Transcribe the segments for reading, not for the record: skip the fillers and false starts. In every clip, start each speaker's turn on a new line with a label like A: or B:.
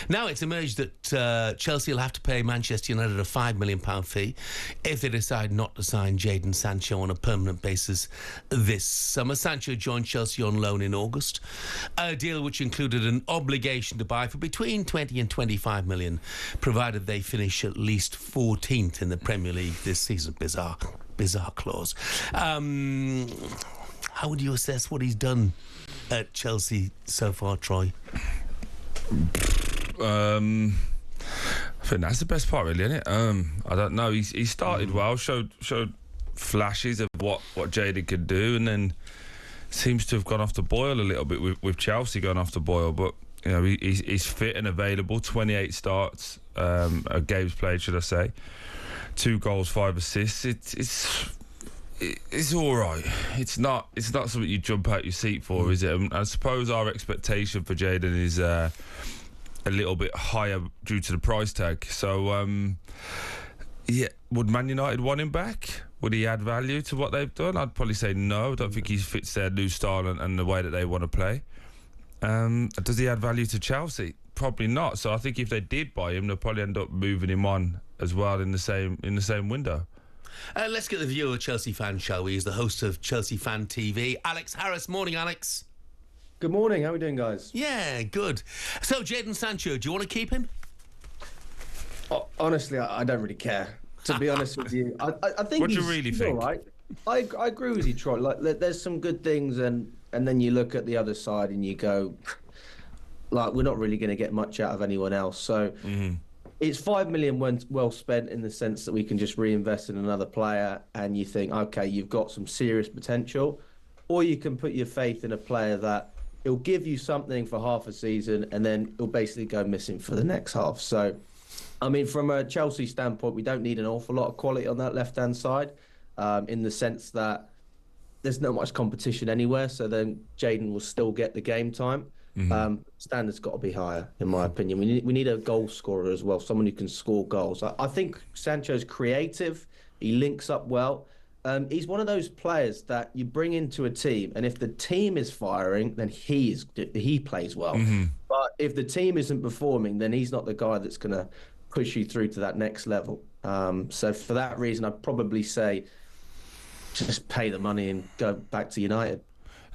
A: Now it's emerged that Chelsea will have to pay Manchester United a £5 million fee if they decide not to sign Jadon Sancho on a permanent basis this summer. Sancho joined Chelsea on loan in August, a deal which included an obligation to buy for between 20 and 25 million, provided they finish at least 14th in the Premier League this season. Bizarre clause. How would you assess what he's done at Chelsea so far, Troy?
B: I think that's the best part, really, isn't it? I don't know. He started well, showed flashes of what Jadon could do, and then seems to have gone off the boil a little bit with Chelsea going off the boil. But you know, he's fit and available. 28 starts, games played, should I say? 2 goals, 5 assists. It's all right. It's not something you jump out your seat for, is it? I suppose our expectation for Jadon is a little bit higher due to the price tag. So, yeah, would Man United want him back? Would he add value to what they've done? I'd probably say no. I don't think he fits their new style and the way that they want to play. Does he add value to Chelsea? Probably not. So I think if they did buy him, they'll probably end up moving him on as well in the same window.
A: Let's get the view of a Chelsea fan, shall we? He's the host of Chelsea Fan TV. Alex Harris. Morning, Alex.
C: Good morning. How are we doing, guys?
A: Yeah, good. So, Jadon Sancho, do you want to keep him?
C: Honestly, I don't really care. To be honest with you, I think
B: what do you really think?
C: All right. I agree with you, Troy. Like, there's some good things, and then you look at the other side and you go, like, we're not really going to get much out of anyone else. So. It's 5 million well spent in the sense that we can just reinvest in another player, and you think, okay, you've got some serious potential, or you can put your faith in a player that it'll give you something for half a season and then it'll basically go missing for the next half. So, I mean, from a Chelsea standpoint, we don't need an awful lot of quality on that left-hand side, in the sense that there's not much competition anywhere, so then Jadon will still get the game time. Standards got to be higher, in my opinion. We need a goal scorer as well, someone who can score goals. I think Sancho's creative. He links up well. He's one of those players that you bring into a team, and if the team is firing, then he plays well. But if the team isn't performing, then he's not the guy that's going to push you through to that next level. So for that reason, I'd probably say just pay the money and go back to United.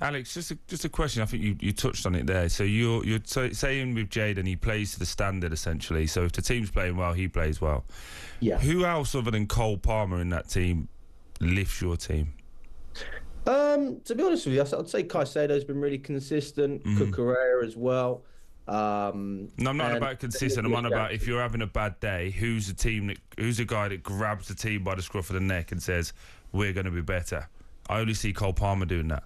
B: Alex, just a question. I think you touched on it there. So you're saying with Jadon, he plays to the standard essentially. So if the team's playing well, he plays well.
C: Yeah.
B: Who else other than Cole Palmer in that team lifts your team?
C: To be honest with you, I'd say Caicedo's been really consistent. Cucurella as well.
B: No, I'm not about consistent. I'm on about if you're having a bad day, who's the guy that grabs the team by the scruff of the neck and says, "We're going to be better." I only see Cole Palmer doing that.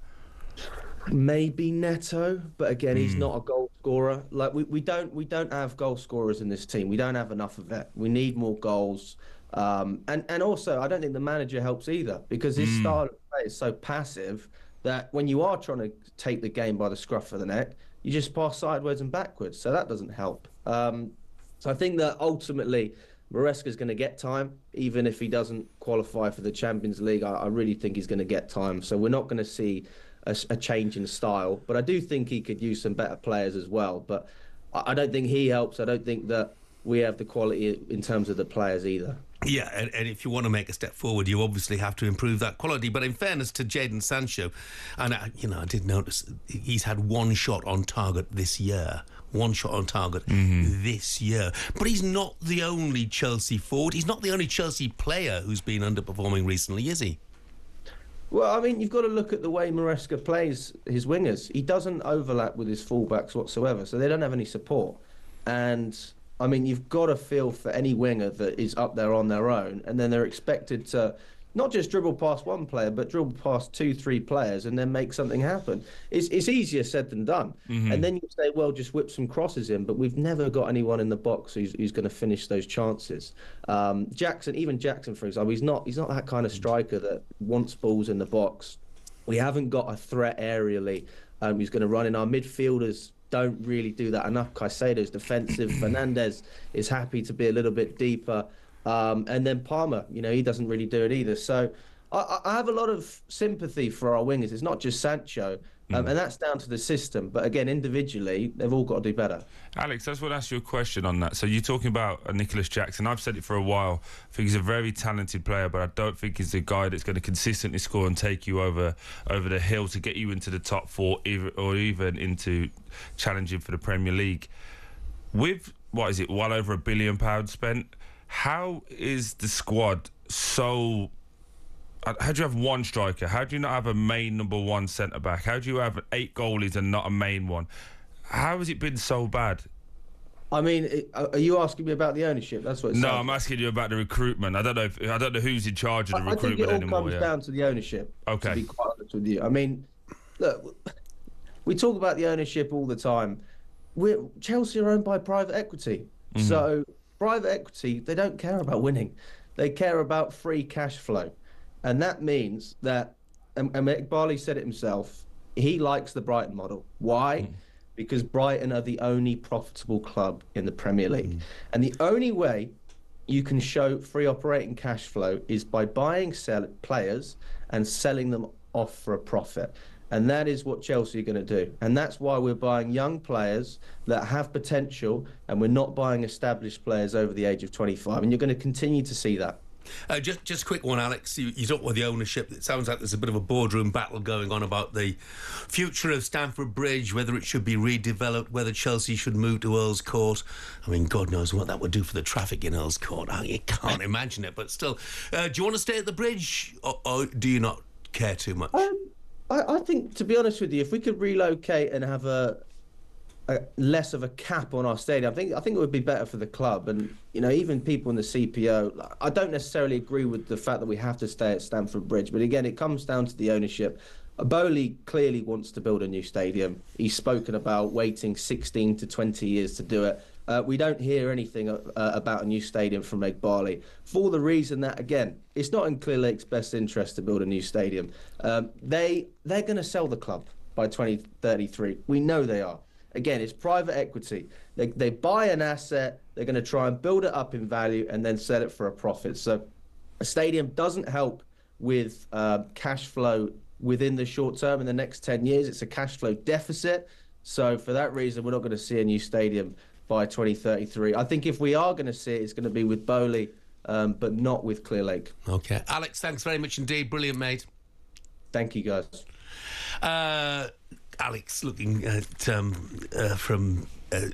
C: Maybe Neto, but again, he's not a goal scorer. Like we don't have goal scorers in this team. We don't have enough of it. We need more goals. And also, I don't think the manager helps either, because his style of play is so passive that when you are trying to take the game by the scruff of the neck, you just pass sideways and backwards. So that doesn't help. So I think that ultimately Maresca's going to get time, even if he doesn't qualify for the Champions League. I really think he's going to get time. So we're not going to see a change in style, but I do think he could use some better players as well. But I don't think he helps. I don't think that we have the quality in terms of the players either.
A: Yeah, and if you want to make a step forward, you obviously have to improve that quality. But in fairness to Jadon Sancho, and I did notice he's had one shot on target this year. One shot on target this year. But he's not the only Chelsea forward. He's not the only Chelsea player who's been underperforming recently, is he?
C: Well, I mean, you've got to look at the way Maresca plays his wingers. He doesn't overlap with his fullbacks whatsoever, so they don't have any support. And I mean, you've got to feel for any winger that is up there on their own, and then they're expected to not just dribble past one player, but dribble past 2-3 players and then make something happen. It's easier said than done. And then you say, well, just whip some crosses in, but we've never got anyone in the box who's going to finish those chances. Jackson, for example, he's not that kind of striker that wants balls in the box. We haven't got a threat aerially who's going to run in. Our midfielders don't really do that enough. Caicedo's defensive. Fernandez is happy to be a little bit deeper. And then Palmer, he doesn't really do it either. So I have a lot of sympathy for our wingers. It's not just Sancho, And that's down to the system. But again, individually, they've all got to do better.
B: Alex, I just want to ask you a question on that. So you're talking about Nicholas Jackson. I've said it for a while. I think he's a very talented player, but I don't think he's the guy that's going to consistently score and take you over the hill to get you into the top four, or even into challenging for the Premier League. With, what is it, well over £1 billion spent, how is the squad so... How do you have one striker? How do you not have a main number one centre-back? How do you have 8 goalies and not a main one? How has it been so bad?
C: I mean, are you asking me about the ownership? That's what.
B: I'm asking you about the recruitment. I don't know who's in charge of the recruitment anymore.
C: I think it all comes down to the ownership.
B: Okay.
C: To be quite honest with you, I mean, look, we talk about the ownership all the time. Chelsea are owned by private equity, so private equity, they don't care about winning. They care about free cash flow. And that means that, and Barley said it himself, he likes the Brighton model. Why? Because Brighton are the only profitable club in the Premier League. And the only way you can show free operating cash flow is by buying players and selling them off for a profit. And that is what Chelsea are going to do. And that's why we're buying young players that have potential, and we're not buying established players over the age of 25. And you're going to continue to see that.
A: Just a quick one, Alex. You talk about the ownership. It sounds like there's a bit of a boardroom battle going on about the future of Stamford Bridge, whether it should be redeveloped, whether Chelsea should move to Earl's Court. I mean, God knows what that would do for the traffic in Earl's Court. I can't imagine it, but still. Do you want to stay at the bridge, or do you not care too much?
C: I think, to be honest with you, if we could relocate and have a less of a cap on our stadium, I think it would be better for the club. And even people in the CPO, I don't necessarily agree with the fact that we have to stay at Stamford Bridge, but again, it comes down to the ownership. Bowley clearly wants to build a new stadium. He's spoken about waiting 16 to 20 years to do it. We don't hear anything about a new stadium from Meg Barley, for the reason that, again, it's not in Clearlake's best interest to build a new stadium. They're going to sell the club by 2033. We know they are. Again, it's private equity. They buy an asset, they're going to try and build it up in value and then sell it for a profit. So a stadium doesn't help with cash flow within the short term. In the next 10 years, it's a cash flow deficit. So for that reason, we're not going to see a new stadium by 2033. I think if we are going to see it, it's going to be with Bowley, but not with Clearlake.
A: Okay. Alex, thanks very much indeed. Brilliant, mate.
C: Thank you, guys.
A: Alex, looking at from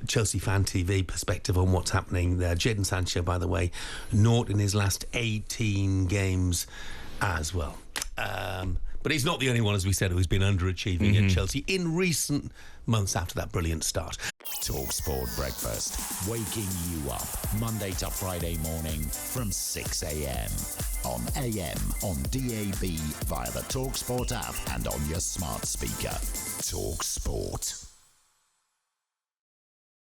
A: Chelsea Fan TV perspective on what's happening there. Jadon Sancho, by the way, naught in his last 18 games as well. But he's not the only one, as we said, who's been underachieving at Chelsea in recent months after that brilliant start.
D: talkSPORT Breakfast, waking you up Monday to Friday morning from 6 a.m. on AM, on DAB, via the talkSPORT app and on your smart speaker. talkSPORT.